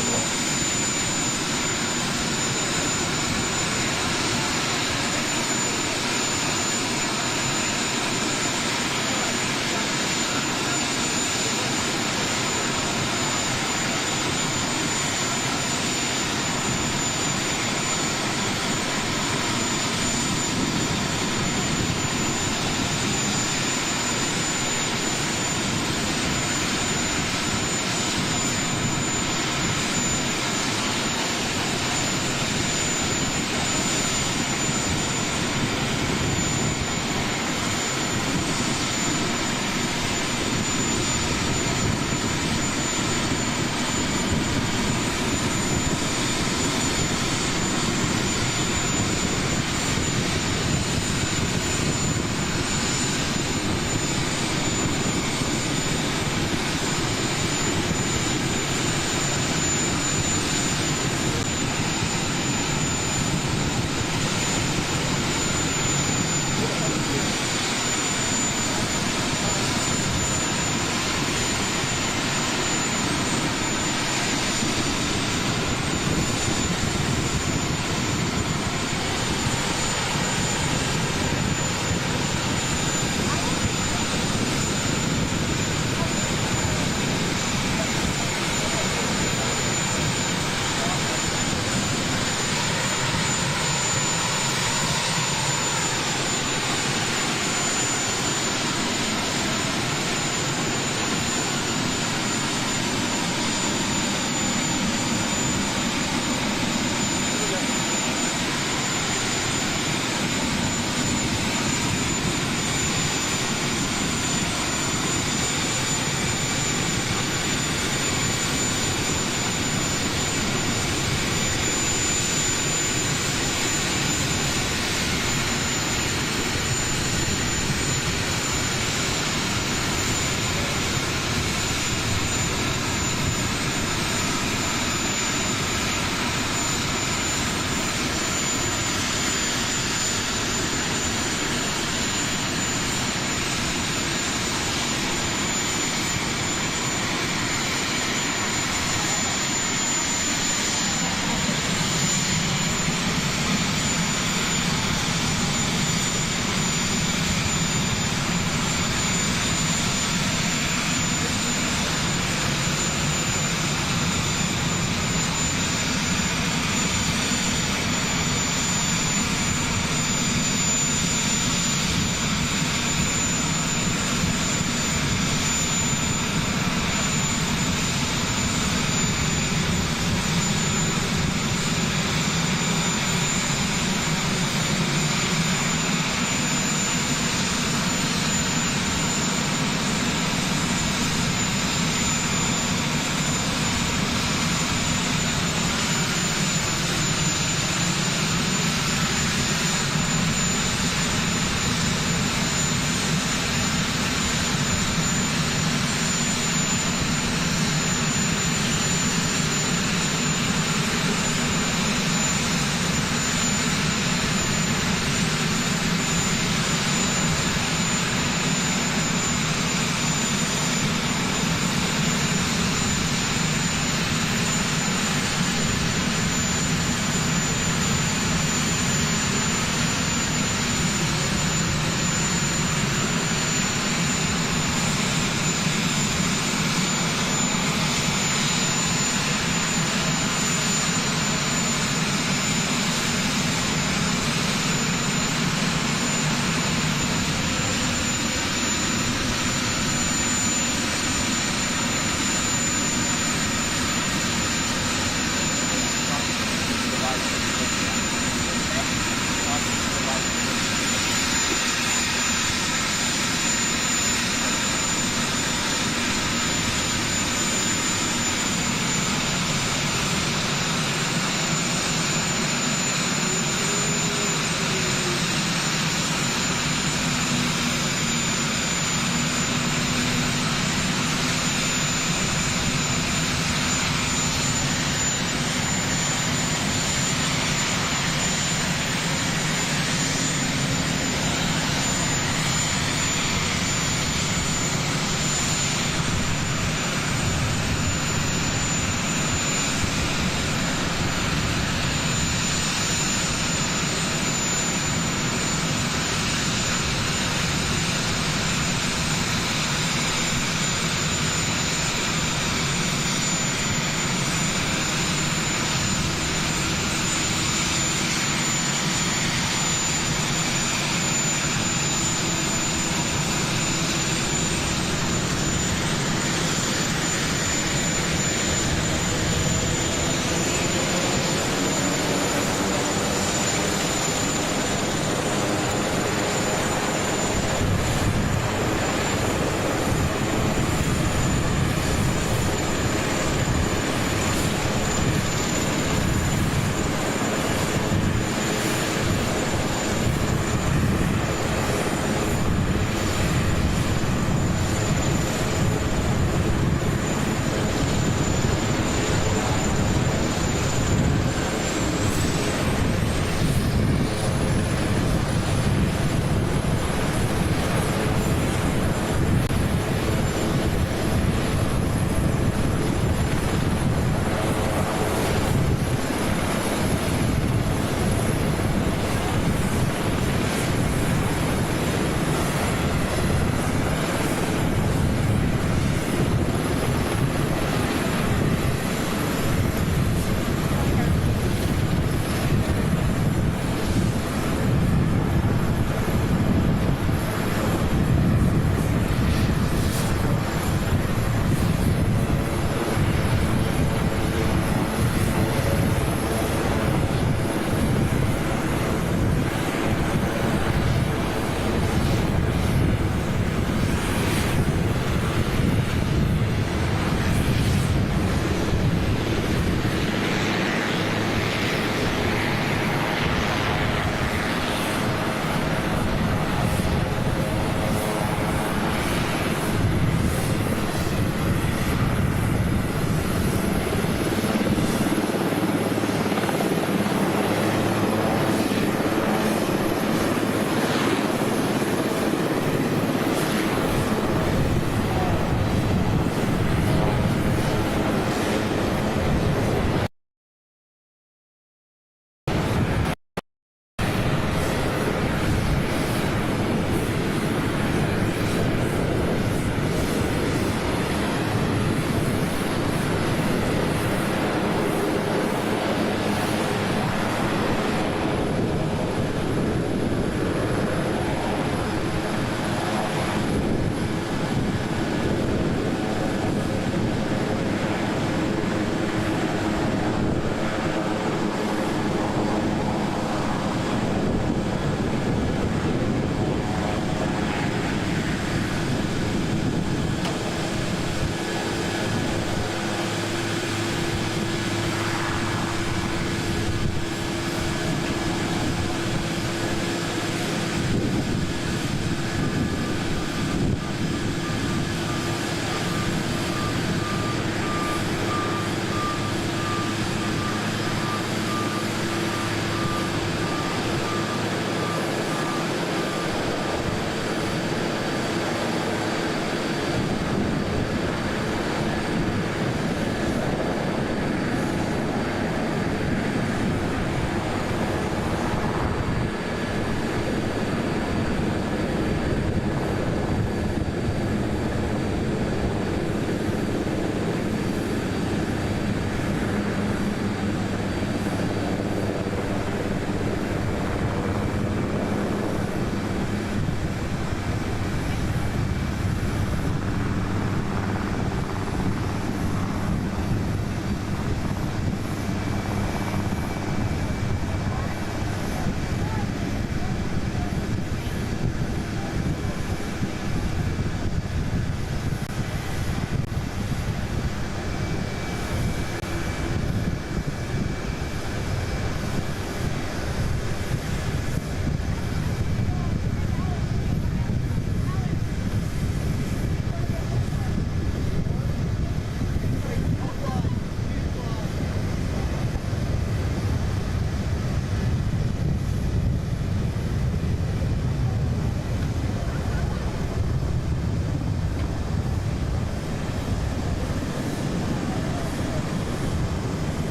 والله.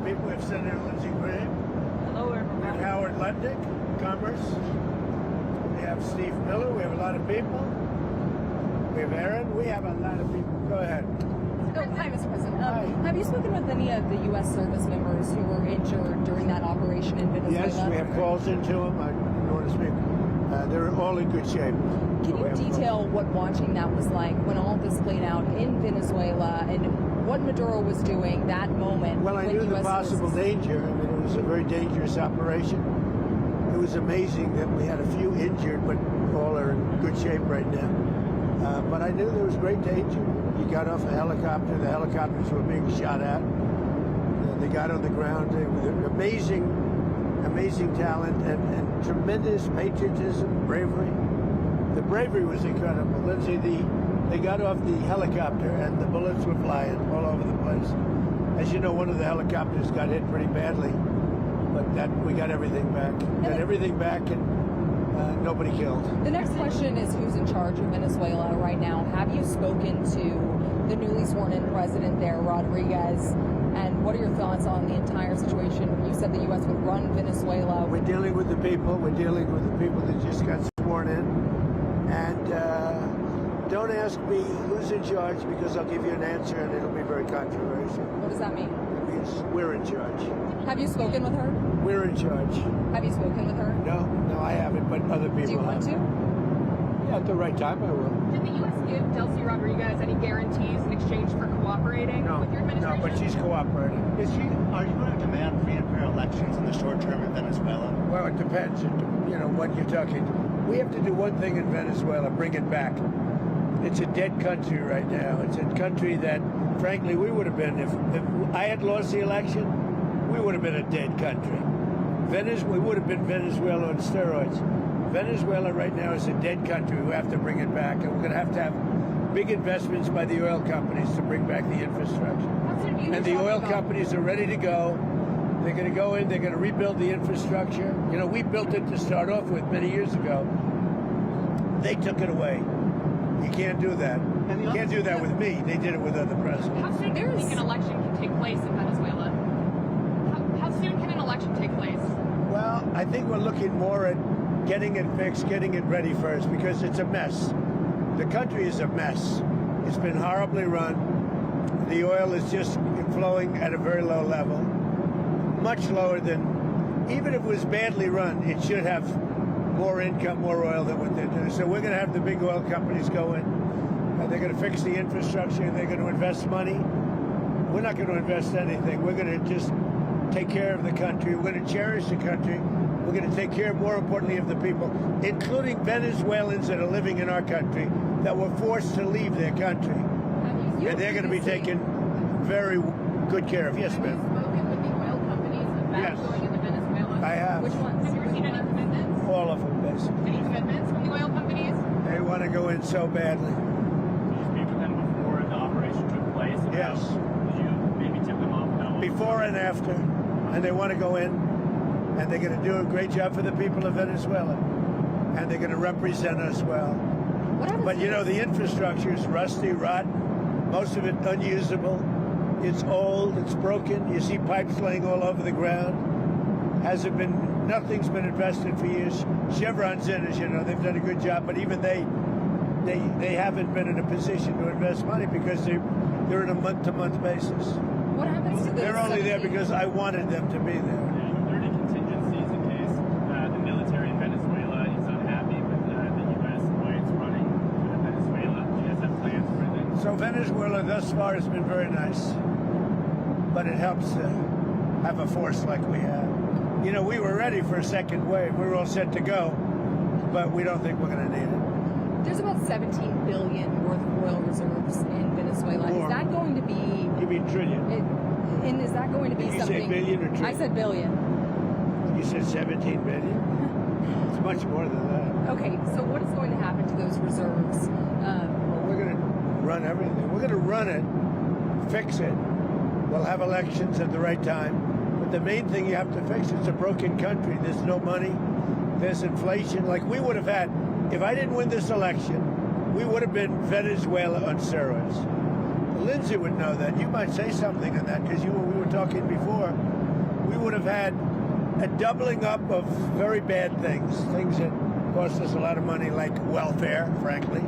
of people. We have Senator Lindsey Graham. Hello, We have everyone. Howard Lutnick, Commerce. We have Steve Miller. We have a lot of people. We have Aaron. We have a lot of people. Go ahead. Oh, hi, Mr. President. Hi. Have you spoken with any of the U.S. service members who were injured during that operation in Venezuela? Yes, we have calls into them. I don't want to speak. They're all in good shape. Can you detail what watching that was like when all this played out in Venezuela and what Maduro was doing that moment? Well, I when knew the US possible danger. I mean, it was a very dangerous operation. It was amazing that we had a few injured, but all are in good shape right now. But I knew there was great danger. You got off a helicopter. The helicopters were being shot at. They got on the ground. They were amazing talent and tremendous patriotism, bravery. The bravery was incredible. Lindsay, they got off the helicopter and the bullets were flying all over the place. As you know, one of the helicopters got hit pretty badly, but that we got everything back. And nobody killed. The next question is who's in charge of Venezuela right now? Have you spoken to the newly sworn in president there, Rodriguez? And what are your thoughts on the entire situation? You said the U.S. would run Venezuela. We're dealing with the people. We're dealing with the people that just got sworn in. And don't ask me who's in charge because I'll give you an answer and it'll be very controversial. What does that mean? Because we're in charge. Have you spoken with her? We're in charge. Have you spoken with her? No, I haven't, but other people Do you want have. to? Yeah, at the right time, I will. Did the U.S. give Delcy Rodriguez any guarantees in exchange for cooperating with your administration? No, but she's cooperating. Are you going to demand free and fair elections in the short term in Venezuela? Well, it depends. What you're talking. We have to do one thing in Venezuela: bring it back. It's a dead country right now. It's a country that, frankly, we would have been if I had lost the election. We would have been a dead country. We would have been Venezuela on steroids. Venezuela right now is a dead country. We have to bring it back, and we're going to have big investments by the oil companies to bring back the infrastructure. And the oil companies are ready to go. They're going to go in. They're going to rebuild the infrastructure. We built it to start off with many years ago. They took it away. You can't do that. You can't do that with me. They did it with other presidents. How soon do you think an election can take place in Venezuela? How soon can an election take place? Well, I think we're looking more at getting it fixed, getting it ready first, because it's a mess. The country is a mess. It's been horribly run. The oil is just flowing at a very low level, much lower than, even if it was badly run, it should have more income, more oil than what they're doing. So we're going to have the big oil companies go in. They're going to fix the infrastructure. They're going to invest money. We're not going to invest anything. We're going to just take care of the country. We're going to cherish the country. We're going to take care, more importantly, of the people, including Venezuelans that are living in our country that were forced to leave their country. And they're going to be taken very good care of. Yes, ma'am. Have you spoken with the oil companies about going into Venezuela? I have. Which ones? Have you received any commitments? All of them, basically. Any commitments from the oil companies? They want to go in so badly. Did you speak with them before the operation took place? Yes. Did you maybe tip them off? Before and after. And they want to go in, and they're going to do a great job for the people of Venezuela. And they're going to represent us well. But, the infrastructure is rusty, rotten, most of it unusable. It's old, it's broken. You see pipes laying all over the ground. Nothing's been invested for years. Chevron's in, as you know, they've done a good job, but even they haven't been in a position to invest money because they're in a month-to-month basis. What happens to They're only there because I wanted them to be there. Are there any contingencies in case the military in Venezuela is unhappy with the U.S. the way it's running Venezuela? Do you guys have plans for that? So Venezuela thus far has been very nice, but it helps to have a force like we have. We were ready for a second wave. We were all set to go, but we don't think we're going to need it. There's about $17 billion worth of oil reserves in Venezuela. More. Is that going to be... You mean trillion? And is that going to be Did you something... say billion or trillion? I said billion. You said 17 billion? It's much more than that. Okay, so what is going to happen to those reserves? Well, we're going to run everything. We're going to run it, fix it. We'll have elections at the right time. But the main thing you have to fix, it's a broken country. There's no money. There's inflation. Like we would have had, if I didn't win this election, we would have been Venezuela on steroids. Lindsay would know that. You might say something on that because we were talking before. have had a doubling up of very bad things that cost us a lot of money, like welfare, frankly.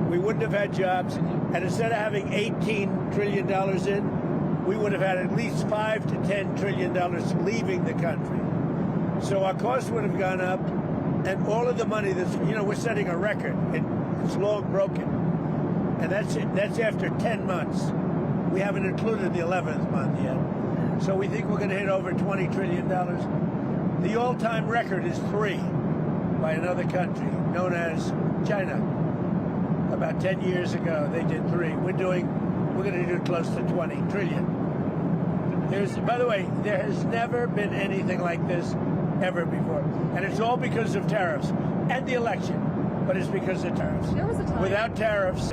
We wouldn't have had jobs. And instead of having $18 trillion in, we would have had at least $5 to $10 trillion leaving the country. So our costs would have gone up, and all of the money we're setting a record. It's long broken. And that's it. That's after 10 months. We haven't included the 11th month yet. So we think we're going to hit over $20 trillion. The all-time record is 3 by another country known as China. About 10 years ago, they did 3. We're going to do close to 20 trillion. By the way, there has never been anything like this ever before. And it's all because of tariffs and the election, but it's because of tariffs. There was a time. Without tariffs,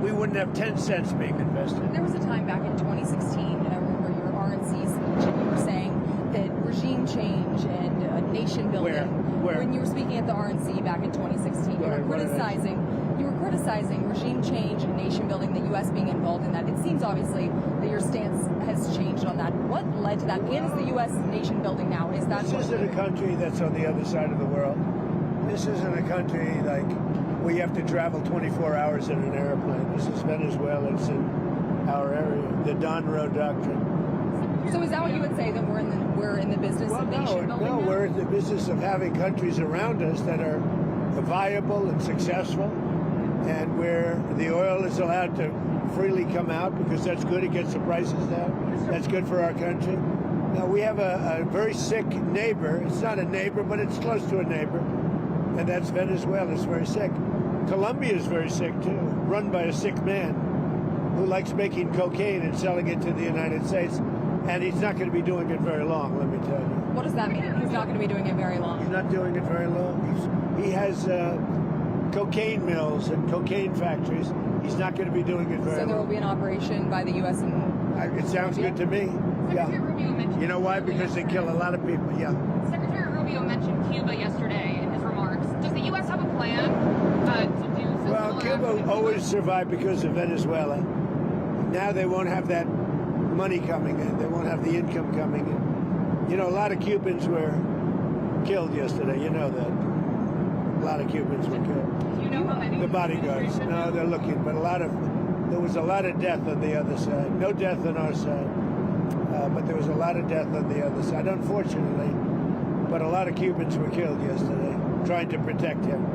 we wouldn't have 10 cents being invested. There was a time back in 2016, and I remember your RNC speech, and you were saying that regime change and nation building. Where? When you were speaking at the RNC back in 2016, you were criticizing regime change and nation building, the U.S. being involved in that. It seems obviously that your stance has changed on that. What led to that? And is the U.S. nation building now? Is that this isn't a country that's on the other side of the world. This isn't a country like where you have to travel 24 hours in an airplane. This is Venezuela. It's in our area. The Don Road Doctrine. So is that what you would say, that we're in the business of nation building? No, we're in the business of having countries around us that are viable and successful, and where the oil is allowed to freely come out because that's good. It gets the prices down. That's good for our country. Now, we have a very sick neighbor. It's not a neighbor, but it's close to a neighbor, and that's Venezuela. It's very sick. Colombia is very sick, too, run by a sick man who likes making cocaine and selling it to the United States. And he's not going to be doing it very long, let me tell you. What does that mean? He's not going to be doing it very long. He's not doing it very long. He has cocaine mills and cocaine factories. He's not going to be doing it very long. So there will be an operation by the U.S. It sounds good to me. Secretary Rubio mentioned. You know why? Because they kill a lot of people. Yeah. Secretary Rubio mentioned Cuba yesterday in his remarks. Does the U.S. have a plan to do? Well, Cuba always survived because of Venezuela. Now they won't have that money coming in. They won't have the income coming in. You know, a lot of Cubans were killed yesterday. You know that. A lot of Cubans were killed. Do you know how many? The bodyguards. No, they're looking, but there was a lot of death on the other side. No death on our side, but there was a lot of death on the other side, unfortunately. But a lot of Cubans were killed yesterday, trying to protect him.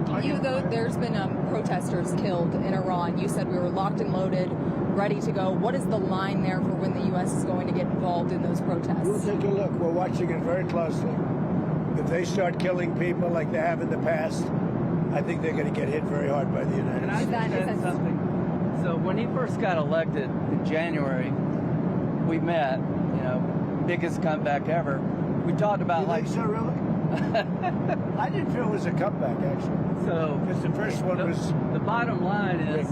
There's been protesters killed in Iran. You said we were locked and loaded, ready to go. What is the line there for when the U.S. is going to get involved in those protests? We'll take a look. We're watching it very closely. If they start killing people like they have in the past, I think they're going to get hit very hard by the United States. Can I say something? So when he first got elected in January, we met, biggest comeback ever. We talked about you think so, really? I didn't feel it was a comeback, actually. So because the first one was... The bottom line is,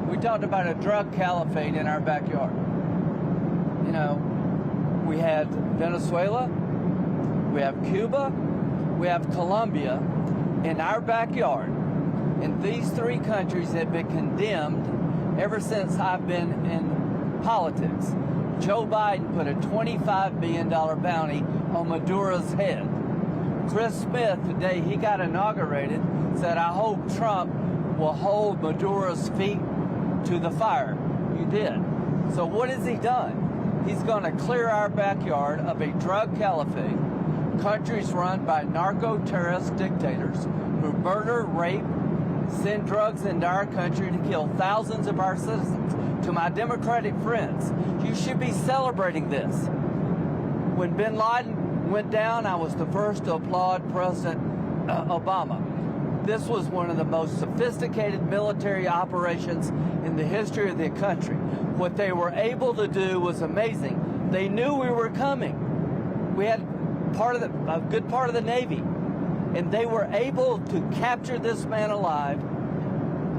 we talked about a drug caliphate in our backyard. We had Venezuela, we have Cuba, we have Colombia in our backyard. And these 3 countries have been condemned ever since I've been in politics. Joe Biden put a $25 billion bounty on Maduro's head. Chris Smith, the day he got inaugurated, said, I hope Trump will hold Maduro's feet to the fire. You did. So what has he done? He's going to clear our backyard of a drug caliphate, countries run by narco-terrorist dictators who murder, rape, send drugs into our country to kill thousands of our citizens. To my Democratic friends, you should be celebrating this. When bin Laden went down, I was the first to applaud President Obama. This was one of the most sophisticated military operations in the history of the country. What they were able to do was amazing. They knew we were coming. We had a good part of the Navy, and they were able to capture this man alive.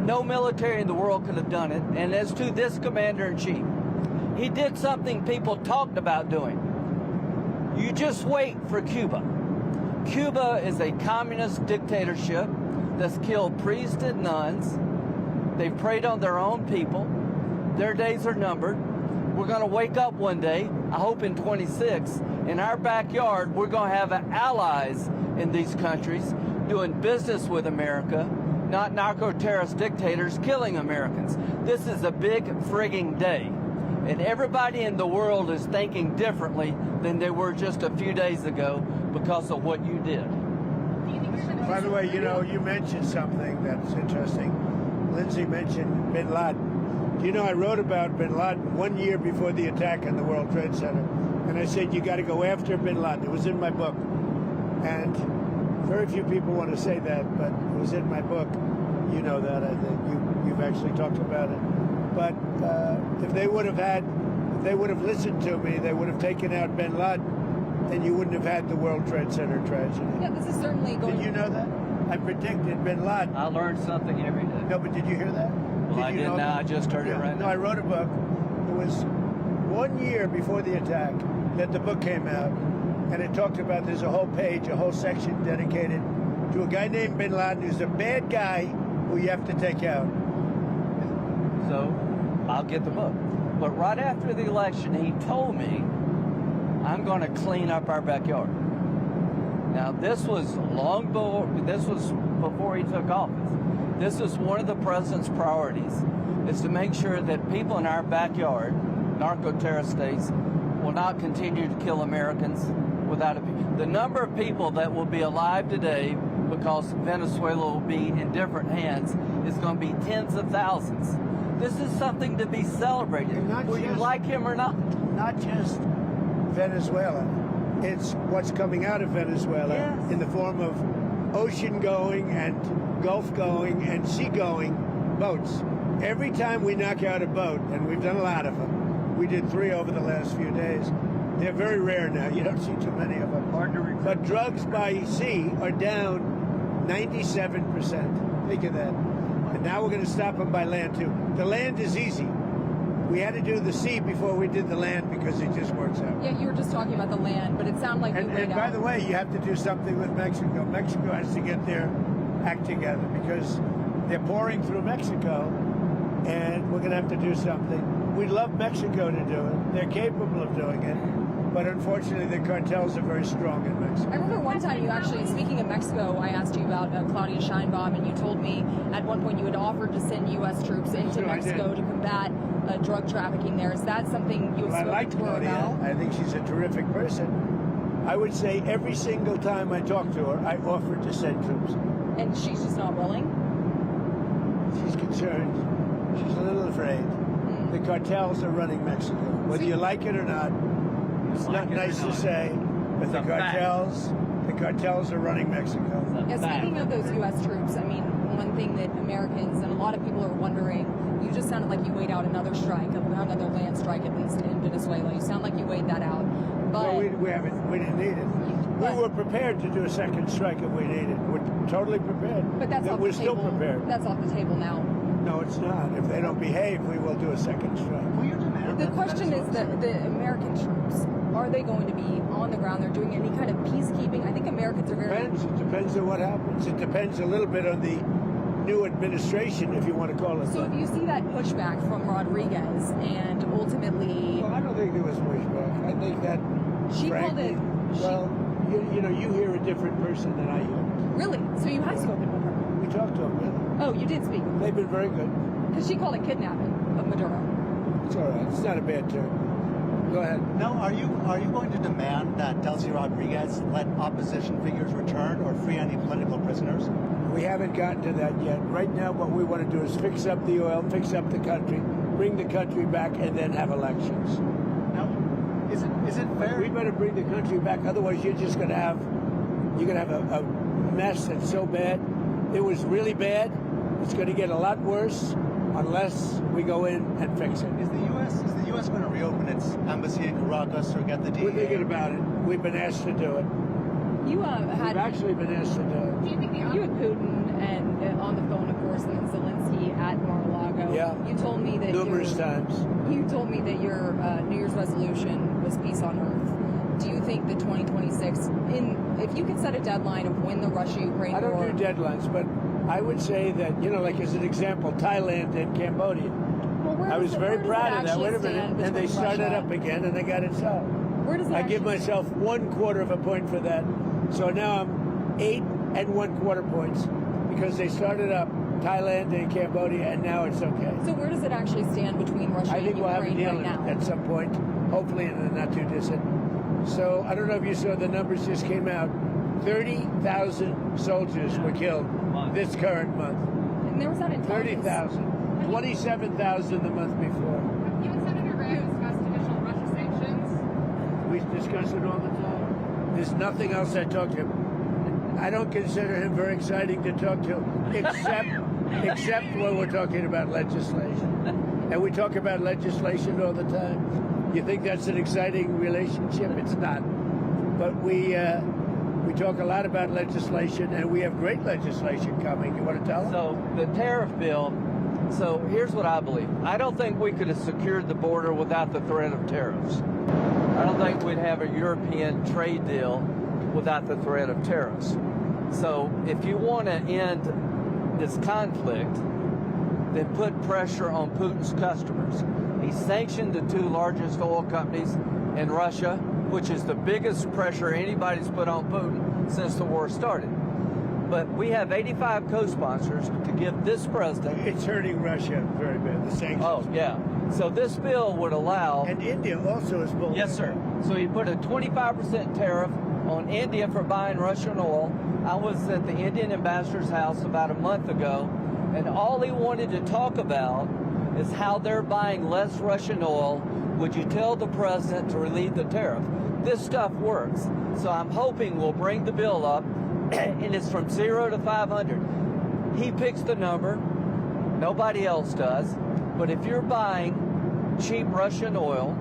No military in the world could have done it. And as to this commander-in-chief, he did something people talked about doing. You just wait for Cuba. Cuba is a communist dictatorship that's killed priests and nuns. They've preyed on their own people. Their days are numbered. we're going to wake up one day, I hope in 26, in our backyard, we're going to have allies in these countries doing business with America, not narco-terrorist dictators killing Americans. This is a big frigging day. And everybody in the world is thinking differently than they were just a few days ago because of what you did. By the way, you know, you mentioned something that's interesting. Lindsay mentioned bin Laden. Do you know I wrote about bin Laden 1 year before the attack on the World Trade Center? And I said, you got to go after bin Laden. It was in my book. And very few people want to say that, but it was in my book. You know that, I think. You've actually talked about it. But if they would have listened to me, they would have taken out bin Laden, and you wouldn't have had the World Trade Center tragedy. Yeah, this is certainly going. Did you know that? I predicted bin Laden. I learned something every day. No, but did you hear that? Well, I didn't now. I just heard it right now. No, I wrote a book. It was 1 year before the attack that the book came out, and it talked about, there's a whole page, a whole section dedicated to a guy named bin Laden who's a bad guy who you have to take out. So I'll get the book. But right after the election, he told me, I'm going to clean up our backyard. Now, this was before he took office. This is one of the president's priorities, is to make sure that people in our backyard, narco-terrorist states, will not continue to kill Americans without the number of people that will be alive today because Venezuela will be in different hands is going to be tens of thousands. This is something to be celebrated, whether you like him or not. Not just Venezuela. It's what's coming out of Venezuela, yes, in the form of ocean-going and Gulf-going and sea-going boats. Every time we knock out a boat, and we've done a lot of them, we did 3 over the last few days. They're very rare now. You don't see too many of them. Hard to recruit. But drugs by sea are down 97%. Think of that. And now we're going to stop them by land, too. The land is easy. We had to do the sea before we did the land because it just works out. Yeah, you were just talking about the land, but it sounded like you And by the way, you have to do something with Mexico. Mexico has to get their act together because they're pouring through Mexico, and we're going to have to do something. We'd love Mexico to do it. They're capable of doing it. But unfortunately, the cartels are very strong in Mexico. I remember one time you actually, speaking of Mexico, I asked you about Claudia Sheinbaum, and you told me at one point you had offered to send U.S. troops into Mexico to combat drug trafficking there. Is that something you have spoken to her about? I think she's a terrific person. I would say every single time I talk to her, I offered to send troops. And she's just not willing? She's concerned. She's a little afraid. The cartels are running Mexico. Whether you like it or not, it's not nice to say, but the cartels are running Mexico. Yeah, speaking of those U.S. troops, I mean, one thing that Americans and a lot of people are wondering, you just sounded like you weighed out another strike, another land strike, at least in Venezuela. You sound like you weighed that out. But no, we haven't. We didn't need it. We were prepared to do a second strike if we needed it. We're totally prepared. But that's off the table. We're still prepared. That's off the table now. No, it's not. If they don't behave, we will do a second strike. The question is that the American troops, are they going to be on the ground? They're doing any kind of peacekeeping? I think Americans are very... It depends on what happens. It depends a little bit on the new administration, if you want to call it. So if you see that pushback from Rodriguez and ultimately... Well, I don't think there was pushback. I think that... She called it... Well, you know, you hear a different person than I hear. Really? So you have spoken with her? We talked to them, yeah. Oh, you did speak with her? They've been very good. Because she called it kidnapping of Maduro. It's all right. It's not a bad term. Go ahead. Now, are you going to demand that Delcy Rodriguez let opposition figures return or free any political prisoners? We haven't gotten to that yet. Right now, what we want to do is fix up the oil, fix up the country, bring the country back, and then have elections. Now, is it fair? We better bring the country back. Otherwise, you're going to have a mess that's so bad. It was really bad. It's going to get a lot worse unless we go in and fix it. Is the U.S. going to reopen its embassy in Caracas or get the DEA? We're thinking about it. We've been asked to do it. We've actually been asked to do it. Do you think you had Putin and on the phone, of course, and Zelensky at Mar-a-Lago. Yeah. You told me that numerous times. You told me that your New Year's resolution was peace on earth. Do you think that 2026, if you could set a deadline of when the Russia-Ukraine war... I don't do deadlines, but I would say that, like as an example, Thailand and Cambodia. I was very proud of that. Wait a minute. And they started up again, and they got it solved. Where does it I give myself 1/4 of a point for that. So now I'm 8 1/4 points because they started up Thailand and Cambodia, and now it's okay. So where does it actually stand between Russia I think and we'll have a Ukraine deal right now? at some point, hopefully in the not too distant. So I don't know if you saw the numbers just came out. 30,000 soldiers were killed this current month. And there was that in 30,000. 27,000 the month before. You and Senator Gray have discussed additional Russia sanctions. We discuss it all the time. There's nothing else I talk to him. I don't consider him very exciting to talk to, except when we're talking about legislation. And we talk about legislation all the time. You think that's an exciting relationship? It's not. But we talk a lot about legislation, and we have great legislation coming. You want to tell them? So the tariff bill, so here's what I believe. I don't think we could have secured the border without the threat of tariffs. I don't think we'd have a European trade deal without the threat of tariffs. So if you want to end this conflict, then put pressure on Putin's customers. He sanctioned the 2 largest oil companies in Russia, which is the biggest pressure anybody's put on Putin since the war started. But we have 85 co-sponsors to give this president... It's hurting Russia very bad, the sanctions. Oh, yeah. So this bill would allow... And India also is bullying. Yes, sir. So you put a 25% tariff on India for buying Russian oil. I was at the Indian ambassador's house about a month ago, and all he wanted to talk about is how they're buying less Russian oil. Would you tell the president to relieve the tariff? This stuff works. So I'm hoping we'll bring the bill up, and it's from 0 to 500. He picks the number. Nobody else does. But if you're buying cheap Russian oil,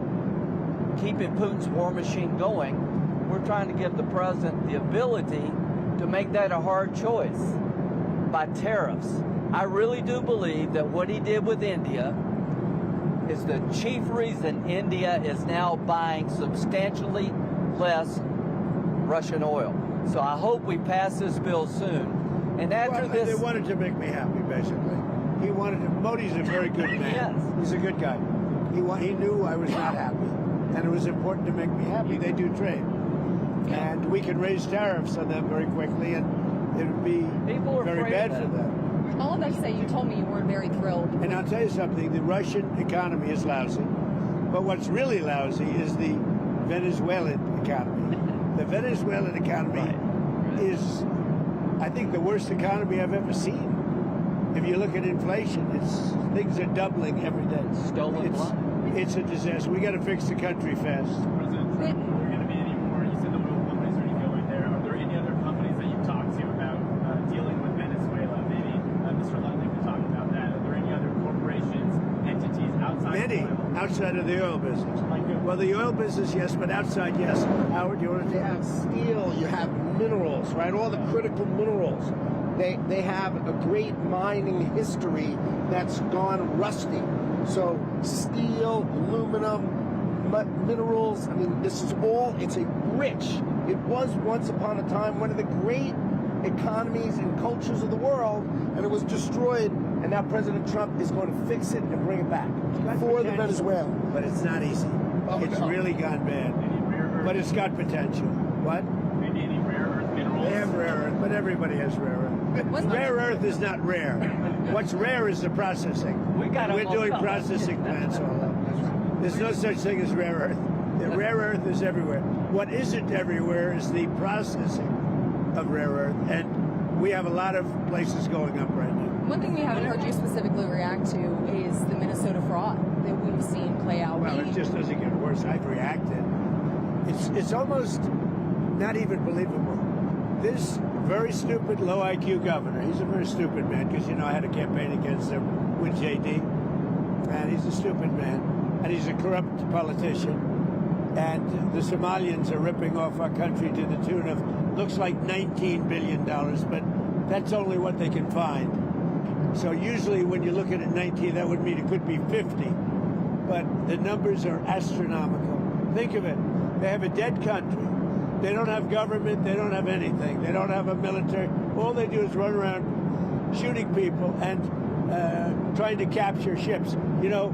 keeping Putin's war machine going, we're trying to give the president the ability to make that a hard choice by tariffs. I really do believe that what he did with India is the chief reason India is now buying substantially less Russian oil. So I hope we pass this bill soon. And after this... They wanted to make me happy, basically. He wanted to... Modi's a very good man. Yes. He's a good guy. He knew I was not happy. And it was important to make me happy. They do trade. And we can raise tariffs on them very quickly, and it would be very bad for them. All of that to say, you told me you weren't very thrilled. And I'll tell you something, the Russian economy is lousy. But what's really lousy is the Venezuelan economy. The Venezuelan economy is, I think, the worst economy I've ever seen. If you look at inflation, things are doubling every day. Stolen blood. It's a disaster. We got to fix the country fast. President Trump, are there going to be any more? You said the oil companies are going to go in there. Are there any other companies that you've talked to about dealing with Venezuela? Maybe Mr. Ludwig could talk about that. Are there any other corporations, entities outside Many of oil? outside of the oil business. Well, the oil business, yes, but outside, yes. Howard, you want to You have steel, you have minerals, right? All the critical minerals. They have a great mining history that's gone rusty. So steel, aluminum, minerals, I mean, this is all, it's a rich. It was once upon a time one of the great economies and cultures of the world, and it was destroyed, and now President Trump is going to fix it and bring it back for the Venezuela. But it's not easy. It's really gone bad. Any rare earth? But it's got potential. What? Maybe any rare earth minerals? They have rare earth, but everybody has rare earth. Rare earth is not rare. What's rare is the processing. We got We're almost doing done. processing plants all over. There's no such thing as rare earth. The rare earth is everywhere. What isn't everywhere is the processing of rare earth, and we have a lot of places going up right now. One thing we haven't heard you specifically react to is the Minnesota fraud that we've seen play out. Well, it just doesn't get worse. I've reacted. It's almost not even believable. This very stupid, low IQ governor, he's a very stupid man, because, I had a campaign against him with JD, and he's a stupid man, and he's a corrupt politician, and the Somalians are ripping off our country to the tune of, looks like $19 billion, but that's only what they can find. So usually when you look at it 19, that would mean it could be 50, but the numbers are astronomical. Think of it. They have a dead country. They don't have government. They don't have anything. They don't have a military. All they do is run around shooting people. And trying to capture ships. You know,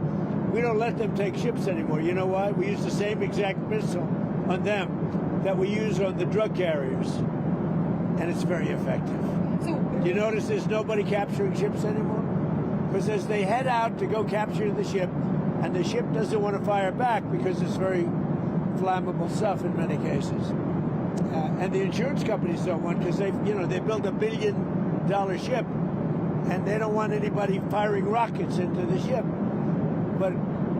we don't let them take ships anymore. You know why? We use the same exact missile on them that we use on the drug carriers, and it's very effective. So, You notice there's nobody capturing ships anymore? Because as they head out to go capture the ship, and the ship doesn't want to fire back because it's very flammable stuff in many cases. And the insurance companies don't want, because they built $1 billion ship, and they don't want anybody firing rockets into the ship. But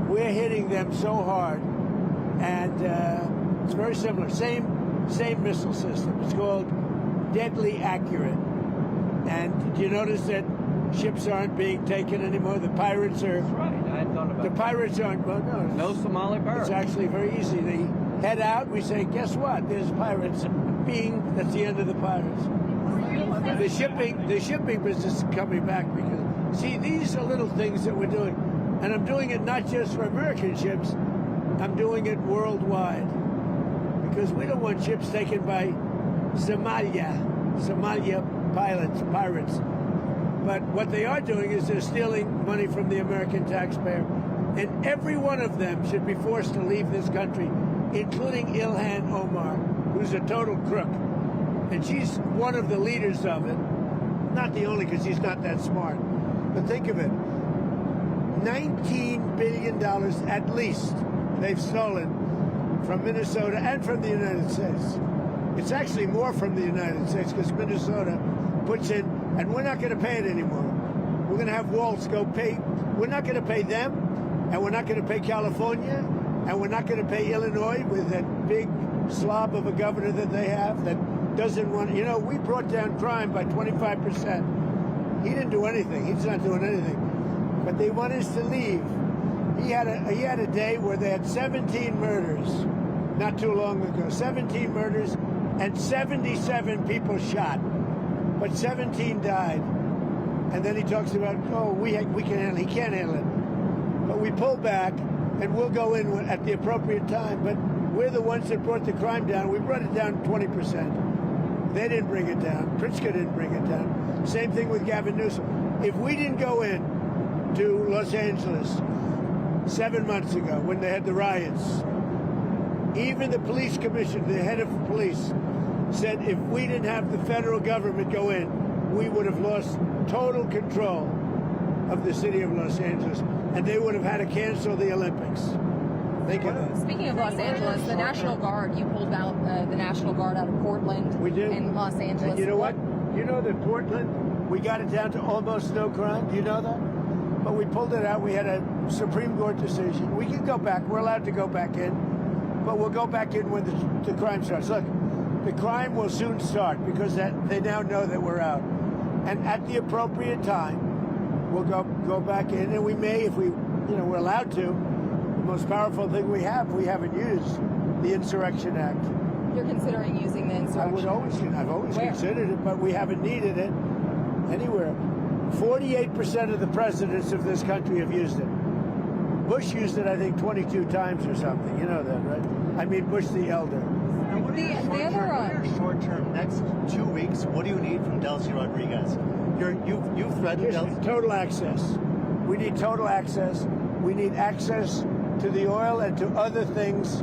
we're hitting them so hard, and it's very similar. Same missile system. It's called Deadly Accurate. And do you notice that ships aren't being taken anymore? The pirates are. That's right. I hadn't thought about The that. pirates aren't. Well, No Somali birds. It's actually very easy. They head out. We say, guess what? There's pirates. Bing. That's the end of the pirates. The shipping business is coming back because, see, these are little things that we're doing. And I'm doing it not just for American ships, I'm doing it worldwide. Because we don't want ships taken by Somalia pirates. But what they are doing is they're stealing money from the American taxpayer. And every one of them should be forced to leave this country, including Ilhan Omar, who's a total crook. And she's one of the leaders of it. Not the only, because she's not that smart. But think of it. $19 billion at least they've stolen from Minnesota and from the United States. It's actually more from the United States because Minnesota puts in, and we're not going to pay it anymore. We're going to have Waltz go pay. We're not going to pay them, and we're not going to pay California, and we're not going to pay Illinois with that big slob of a governor that they have that doesn't want. You know, we brought down crime by 25%. He didn't do anything. He's not doing anything. But they want us to leave. He had a day where they had 17 murders, not too long ago. 17 murders and 77 people shot, but 17 died. And then he talks about, oh, we can handle it. He can't handle it. But we pull back, and we'll go in at the appropriate time. But we're the ones that brought the crime down. We brought it down 20%. They didn't bring it down. Pritzker didn't bring it down. Same thing with Gavin Newsom. If we didn't go in to Los Angeles 7 months ago when they had the riots, even the police commissioner, the head of police, said if we didn't have the federal government go in, we would have lost total control of the city of Los Angeles, and they would have had to cancel the Olympics. Think of that. speaking of Los Angeles, the National Guard, you pulled out the National Guard out of Portland We did. and Los Angeles. And you know what? You know that Portland, we got it down to almost no crime. Do you know that? But we pulled it out. We had a Supreme Court decision. We can go back. We're allowed to go back in. But we'll go back in when the crime starts. Look, the crime will soon start because they now know that we're out. And at the appropriate time, we'll go back in. And we may, if we're allowed to. The most powerful thing we haven't used, the Insurrection Act. You're considering using the insurrection? I've always Where? considered it, but we haven't needed it anywhere. 48% of the presidents of this country have used it. Bush used it, I think, 22 times or something. You know that, right? I mean, Bush the elder. And what are your short-term, next 2 weeks, what do you need from Delcy Rodriguez? You've threatened Delcy. Total access. We need total access. We need access to the oil and to other things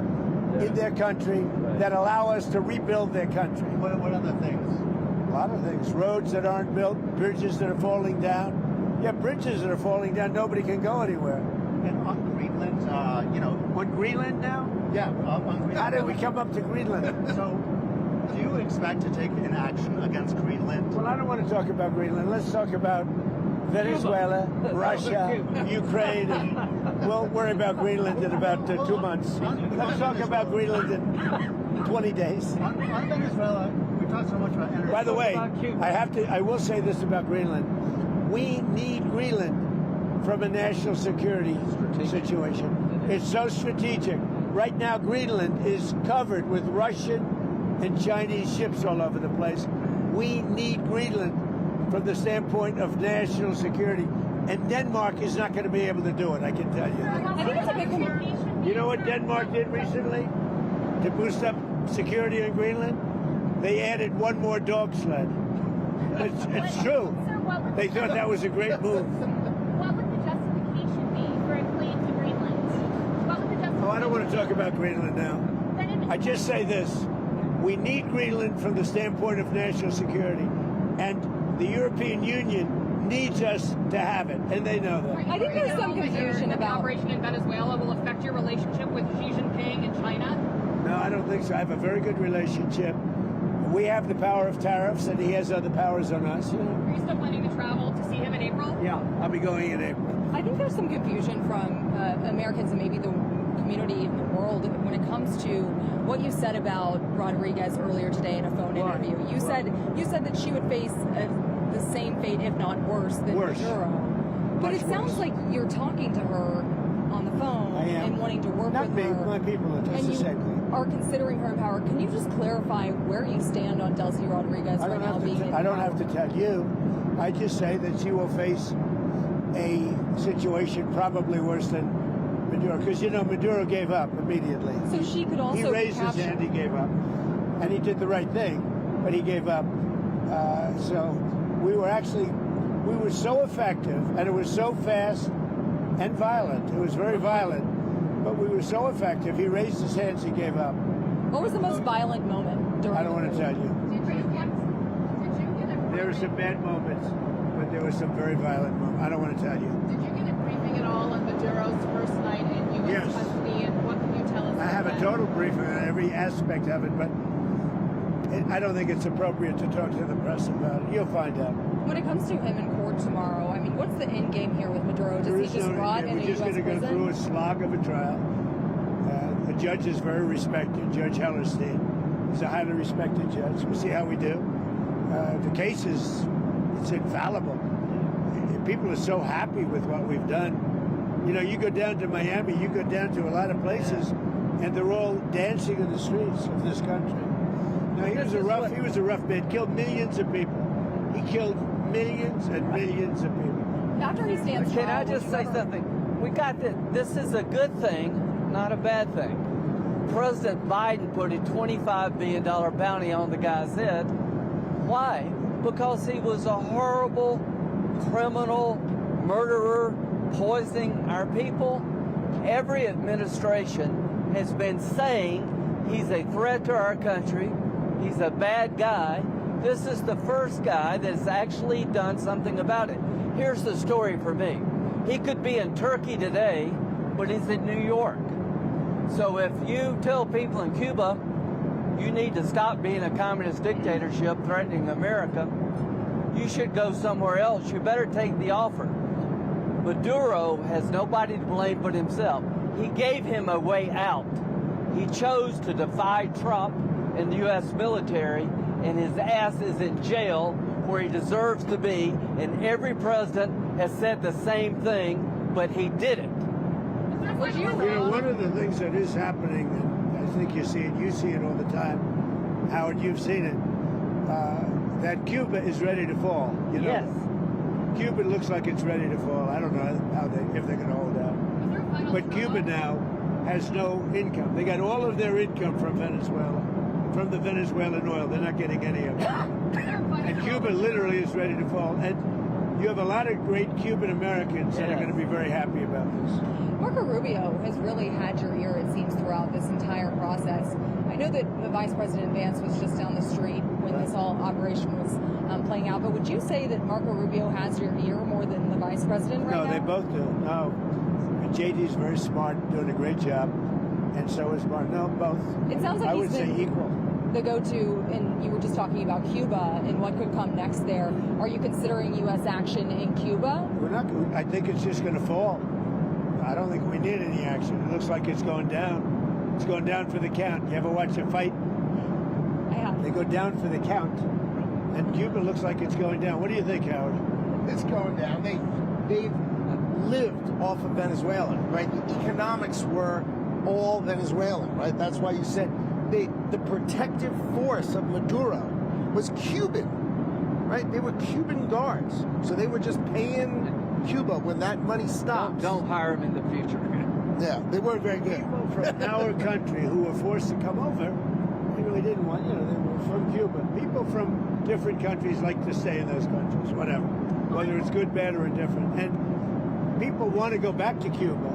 in their country that allow us to rebuild their country. What other things? A lot of things. Roads that aren't built, bridges that are falling down. Yeah, bridges that are falling down, nobody can go anywhere. And on Greenland, On Greenland now? Yeah, on Greenland. How did we come up to Greenland? So, do you expect to take an action against Greenland? Well, I don't want to talk about Greenland. Let's talk about Venezuela, Russia, Ukraine, and we'll worry about Greenland in about 2 months. Let's talk about Greenland in 20 days. On Venezuela, we talked so much about energy. By the way, I will say this about Greenland. We need Greenland from a national security situation. It's so strategic. Right now, Greenland is covered with Russian and Chinese ships all over the place. We need Greenland from the standpoint of national security. And Denmark is not going to be able to do it, I can tell you. I think it's a big You know what Denmark did recently to boost up security in Greenland? They added one more dog sled. It's true. They thought that was a great move. Oh, I don't want to talk about Greenland now. I just say this. We need Greenland from the standpoint of national security. And the European Union needs us to have it, and they know that. I think there's some confusion The about operation in Venezuela will affect your relationship with Xi Jinping in China. No, I don't think so. I have a very good relationship. We have the power of tariffs, and he has other powers on us. You know? Are you still planning to travel to see him in April? Yeah, I'll be going in April. I think there's some confusion from Americans and maybe the community in the world when it comes to what you said about Rodriguez earlier today in a phone interview. You said that she would face the same fate, if not worse, than Maduro. But it sounds like you're talking to her on the phone and wanting to work Not with me, her. my people are just the same thing. Are considering her in power. Can you just clarify where you stand on Delcy Rodriguez right now being in I don't power? have to tell you. I just say that she will face a situation probably worse than Maduro, because you know Maduro gave up immediately. So she could also he raised his capture- hand, he gave up, and he did the right thing, but he gave up. So we were so effective, and it was so fast and violent. It was very violent, but we were so effective. He raised his hands, he gave up. What was the most violent moment during I don't want to tell you. There were some bad moments, but there were some very violent moments. I don't want to tell you. Did you get a briefing at all on Maduro's first night in U.S. Yes. custody, and what can you tell us? I have a total briefing on every aspect of it, but I don't think it's appropriate to talk to the press about it. You'll find out. When it comes to him in court tomorrow, I mean, what's the end game here with Maduro? There Does is he just no rot end game. in a We're just U.S. going to go prison? through a slog of a trial. The judge is very respected, Judge Hellerstein. He's a highly respected judge. We'll see how we do. The case it's infallible. People are so happy with what we've done. You know, you go down to Miami, you go down to a lot of places, and they're all dancing in the streets of this country. Now, he was a rough man, killed millions of people. He killed millions and millions of people. After he stands Can trial, I just say something? We got this is a good thing, not a bad thing. President Biden put a $25 billion bounty on the guy's head. Why? Because he was a horrible criminal, murderer, poisoning our people. Every administration has been saying he's a threat to our country. He's a bad guy. This is the first guy that's actually done something about it. Here's the story for me. He could be in Turkey today, but he's in New York. So if you tell people in Cuba, you need to stop being a communist dictatorship threatening America, you should go somewhere else. You better take the offer. Maduro has nobody to blame but himself. He gave him a way out. He chose to defy Trump and the U.S. military, and his ass is in jail where he deserves to be, and every president has said the same thing, but he did it. You know, one of the things that is happening, and I think you see it all the time, Howard, you've seen it, that Cuba is ready to fall. You know? Yes. Cuba looks like it's ready to fall. I don't know if they're going to hold out. But Cuba now has no income. They got all of their income from Venezuela, from the Venezuelan oil. They're not getting any of it. And Cuba literally is ready to fall. And you have a lot of great Cuban Americans that are going to be very happy about this. Marco Rubio has really had your ear, it seems, throughout this entire process. I know that Vice President Vance was just down the street when this whole operation was playing out, but would you say that Marco Rubio has your ear more than the Vice President right now? No, they both do. No. JD's very smart, doing a great job, and so is Mark. No, both. It sounds like I he's would say been equal. the go-to, and you were just talking about Cuba and what could come next there. Are you considering U.S. action in Cuba? We're not. I think it's just going to fall. I don't think we need any action. It looks like it's going down. It's going down for the count. You ever watch a fight? I have. They go down for the count, and Cuba looks like it's going down. What do you think, Howard? It's going down. They've lived off of Venezuela, right? The economics were all Venezuelan, right? That's why you said the protective force of Maduro was Cuban, right? They were Cuban guards, so they were just paying Cuba when that money stopped. Don't hire him in the future. Yeah, they weren't very good. People from our country who were forced to come over, they really didn't want. You know, they were from Cuba. People from different countries like to stay in those countries, whatever, whether it's good, bad, or indifferent. And people want to go back to Cuba,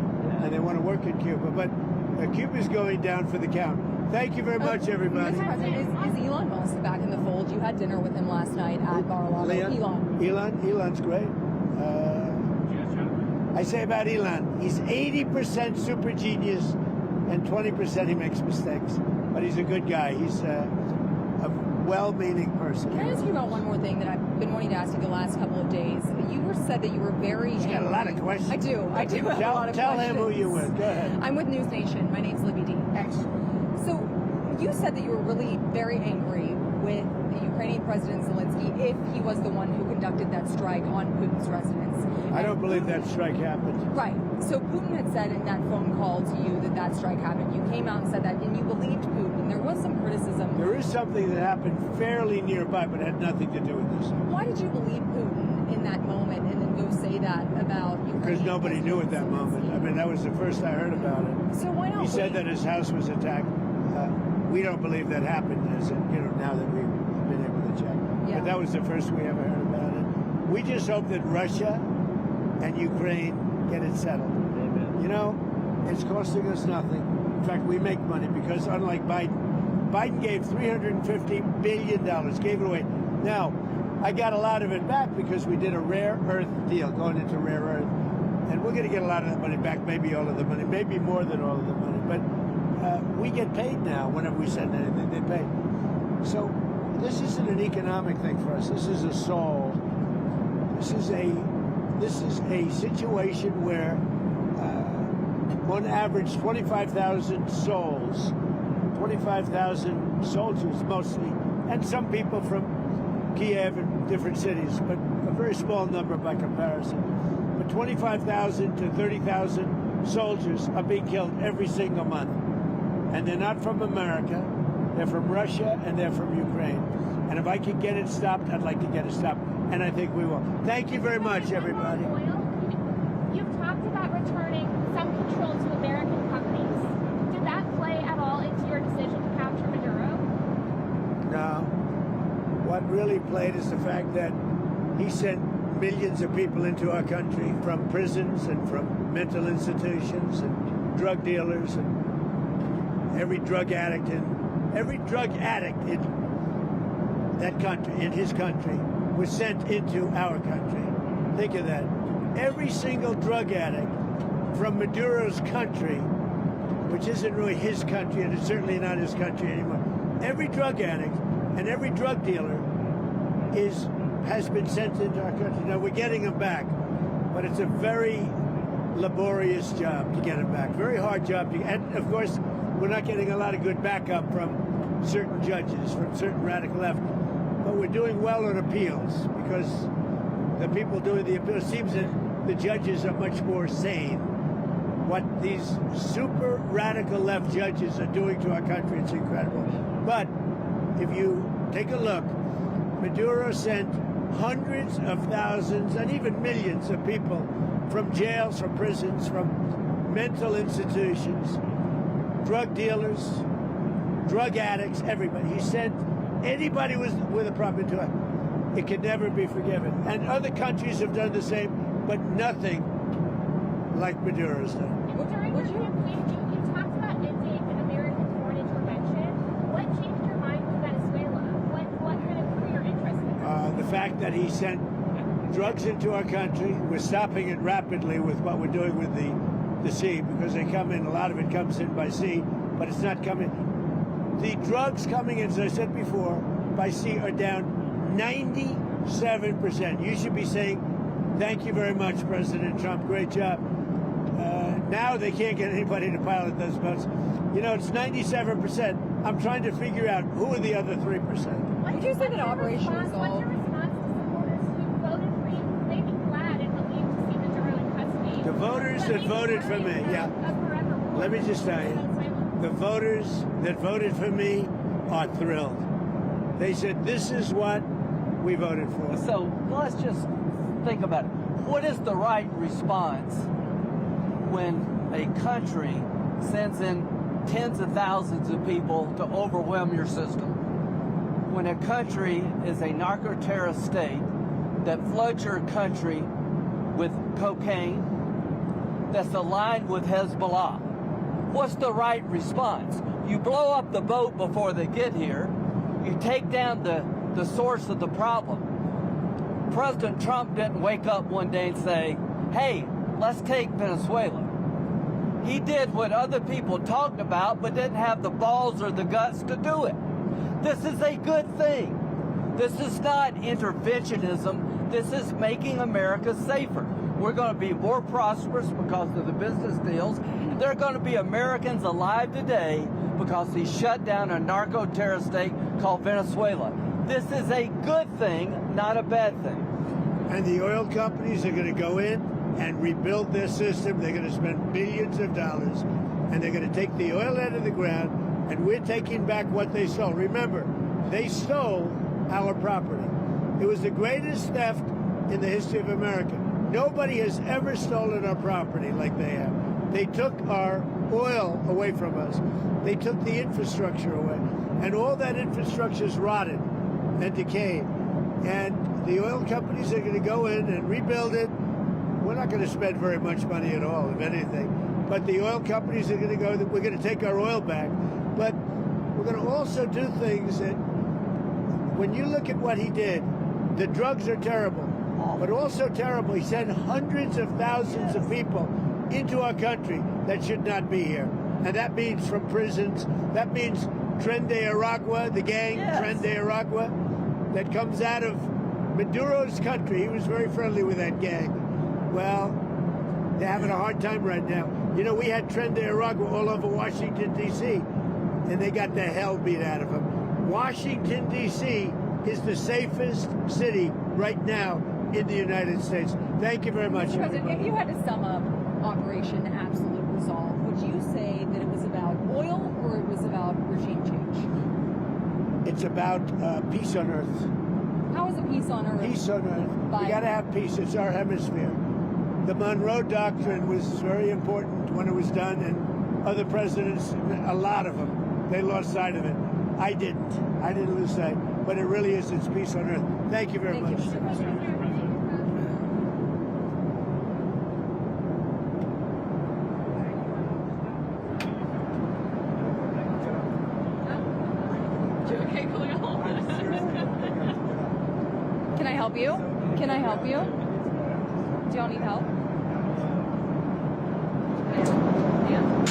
and they want to work in Cuba, but Cuba's going down for the count. Thank you very much, everybody. Mr. President, is Elon Musk back in the fold? You had dinner with him last night at Mar-a-Lago. Elon's great. I say about Elon, he's 80% super genius and 20% he makes mistakes. But he's a good guy. He's a well-meaning person. Can I ask you about one more thing that I've been wanting to ask you the last couple of days? You said that you were very He's got a lot of questions. I do have a lot of questions. Tell him who you're with. Go ahead. I'm with News Nation. My name's Libby D. So you said that you were really very angry with the Ukrainian President Zelensky if he was the one who conducted that strike on Putin's residence. I don't believe that strike happened. Right. So Putin had said in that phone call to you that that strike happened. You came out and said that, and you believed Putin. There was some criticism. There is something that happened fairly nearby, but had nothing to do with this. Why did you believe Putin in that moment and then go say that about Ukraine? Because nobody knew at that moment. I mean, that was the first I heard about it. So why not? He said that his house was attacked. We don't believe that happened, now that we've been able to check. Yeah. But that was the first we ever heard about it. We just hope that Russia and Ukraine get it settled. Amen. You know, it's costing us nothing. In fact, we make money because unlike Biden gave $350 billion, gave it away. Now, I got a lot of it back because we did a rare earth deal going into rare earth. And we're going to get a lot of that money back, maybe all of the money, maybe more than all of the money. But we get paid now whenever we send anything, they pay. So this isn't an economic thing for us. This is a soul. This is a situation where on average 25,000 souls, 25,000 soldiers mostly, and some people from Kiev and different cities, but a very small number by comparison. But 25,000 to 30,000 soldiers are being killed every single month. And they're not from America, they're from Russia, and they're from Ukraine. And if I could get it stopped, I'd like to get it stopped. And I think we will. Thank you very much, everybody. You've talked about returning some control to American companies. Did that play at all into your decision to capture Maduro? No. What really played is the fact that he sent millions of people into our country from prisons and from mental institutions and drug dealers and every drug addict in that country, in his country, was sent into our country. Think of that. Every single drug addict from Maduro's country, which isn't really his country, and it's certainly not his country anymore. Every drug addict and every drug dealer has been sent into our country. Now, we're getting them back, but it's a very laborious job to get them back. Very hard job. And, of course, we're not getting a lot of good backup from certain judges, from certain radical left. But we're doing well on appeals because the people doing the appeals, seems that the judges are much more sane. What these super radical left judges are doing to our country, it's incredible. But if you take a look, Maduro sent hundreds of thousands and even millions of people from jails, from prisons, from mental institutions, drug dealers, drug addicts, everybody. He sent anybody with a problem into it. It can never be forgiven. And other countries have done the same, but nothing like Maduro's done. During your campaign, you talked about ending an American foreign intervention. What changed your mind with Venezuela? What kind of drew your interest in it? The fact that he sent drugs into our country. We're stopping it rapidly with what we're doing with the sea, because they come in, a lot of it comes in by sea, but it's not coming. The drugs coming in, as I said before, by sea are down 97%. You should be saying, thank you very much, President Trump. Great job. Now they can't get anybody to pilot those boats. You know, it's 97%. I'm trying to figure out who are the other 3%. Would you say that Operation What's Resolve? your response to supporters who voted for you? They'd be glad and relieved to see Maduro in custody. The voters that voted for me, yeah. Let me just tell you, the voters that voted for me are thrilled. They said, this is what we voted for. So let's just think about it. What is the right response when a country sends in tens of thousands of people to overwhelm your system? When a country is a narco-terrorist state that floods your country with cocaine, that's aligned with Hezbollah, What's the right response? You blow up the boat before they get here. You take down the source of the problem. President Trump didn't wake up one day and say, hey, let's take Venezuela. He did what other people talked about, but didn't have the balls or the guts to do it. This is a good thing. This is not interventionism. This is making America safer. We're going to be more prosperous because of the business deals. There are going to be Americans alive today because he shut down a narco-terrorist state called Venezuela. This is a good thing, not a bad thing. And the oil companies are going to go in and rebuild their system. They're going to spend billions of dollars, and they're going to take the oil out of the ground, and we're taking back what they stole. Remember, they stole our property. It was the greatest theft in the history of America. Nobody has ever stolen our property like they have. They took our oil away from us. They took the infrastructure away. And all that infrastructure is rotted and decayed. And the oil companies are going to go in and rebuild it. We're not going to spend very much money at all, if anything. But the oil companies are going to go, we're going to take our oil back. But we're going to also do things that, when you look at what he did, the drugs are terrible, but also terrible. He sent hundreds of thousands of people into our country that should not be here. And that means from prisons. That means Tren de Aragua, the gang, Tren de Aragua, that comes out of Maduro's country. He was very friendly with that gang. Well, they're having a hard time right now. You know, we had Tren de Aragua all over Washington, D.C., and they got the hell beat out of them. Washington, D.C. is the safest city right now in the United States. Thank you very much, Mr. President, everybody. if you had to sum up Operation Absolute Resolve, would you say that it was about oil or it was about regime change? It's about peace on earth. How is it peace on earth? Peace on earth. We got to have peace. It's our hemisphere. The Monroe Doctrine was very important when it was done, and other presidents, a lot of them, they lost sight of it. I didn't. I didn't lose sight. But it really is. It's peace on earth. Thank you very much. Thank you, Mr. President. Okay, cool. Can I help you? Can I help you? Do y'all need help? Yeah.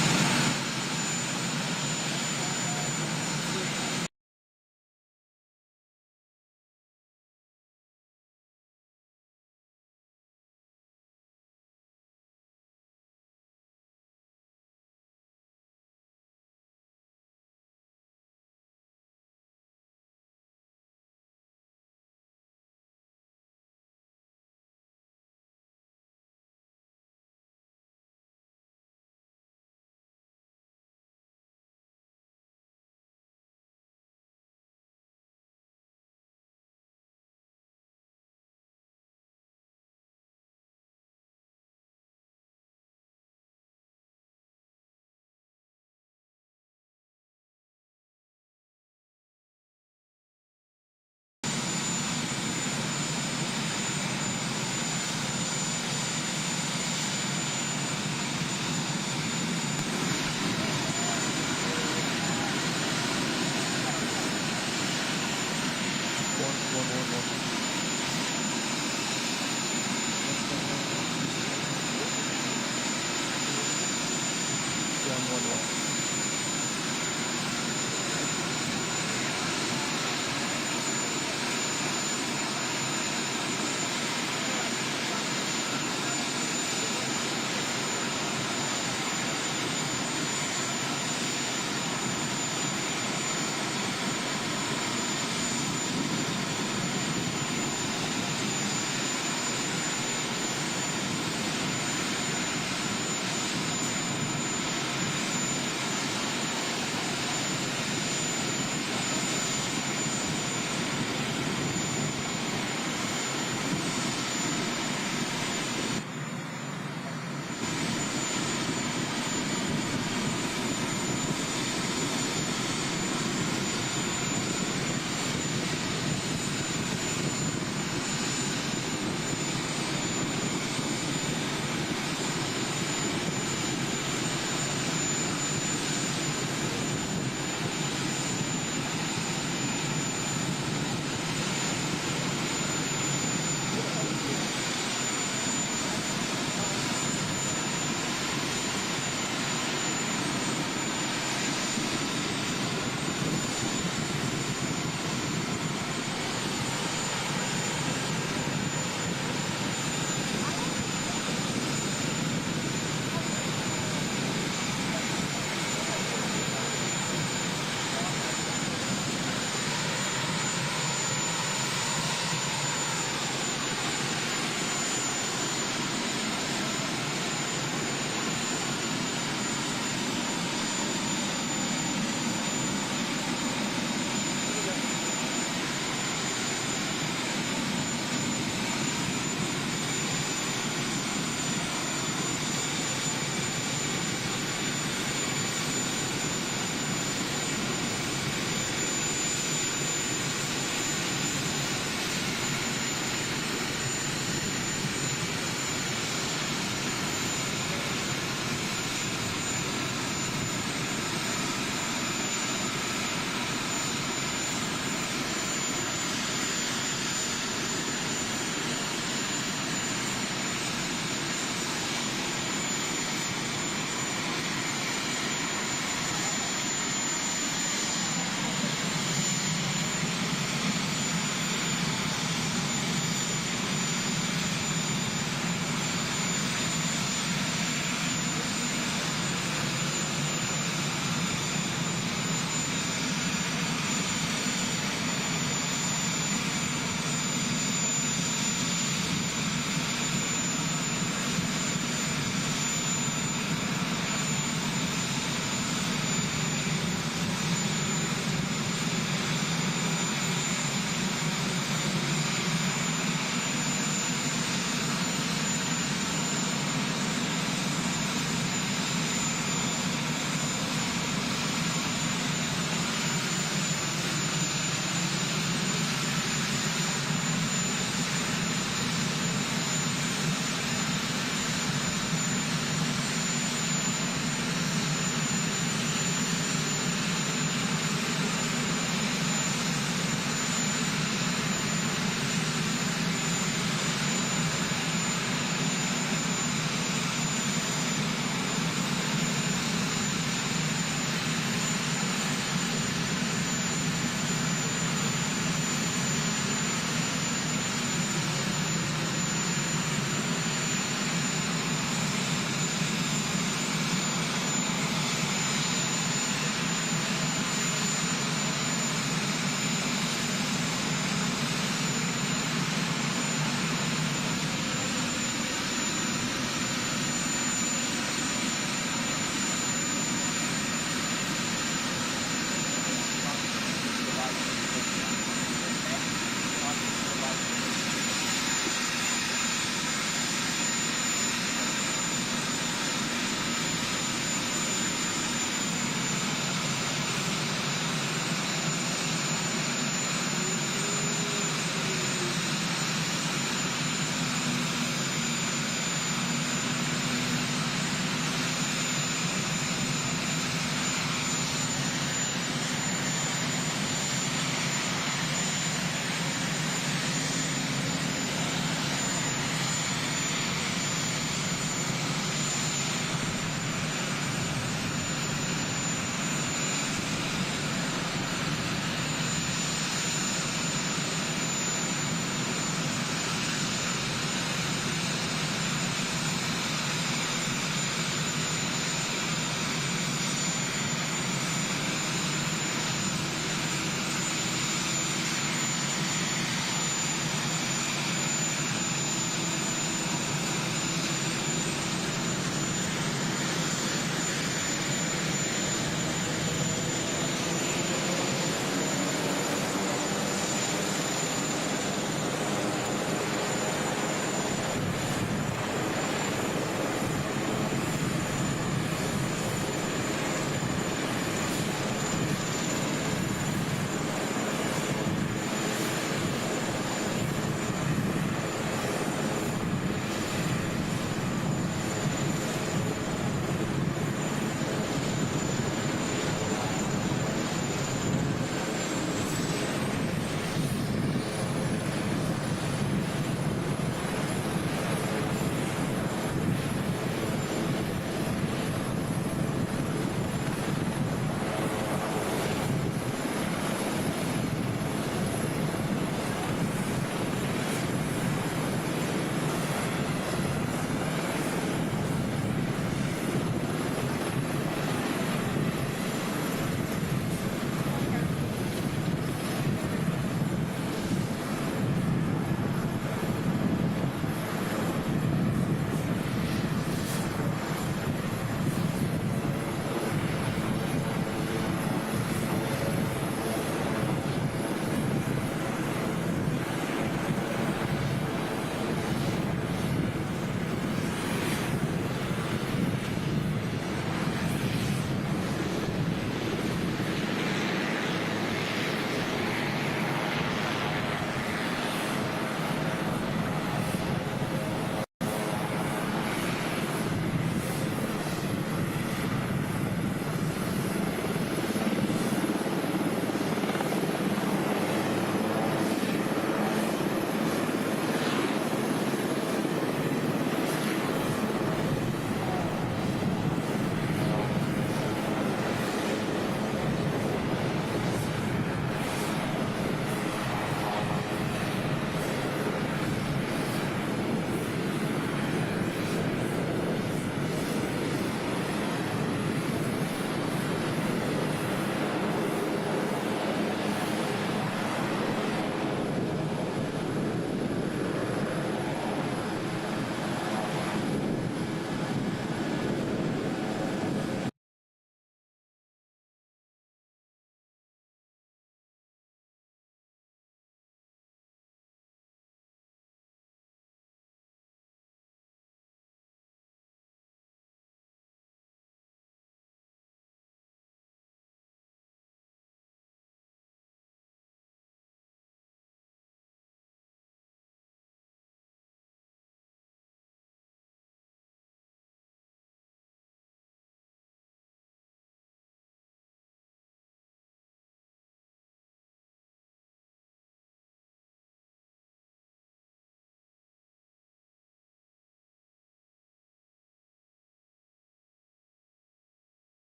One.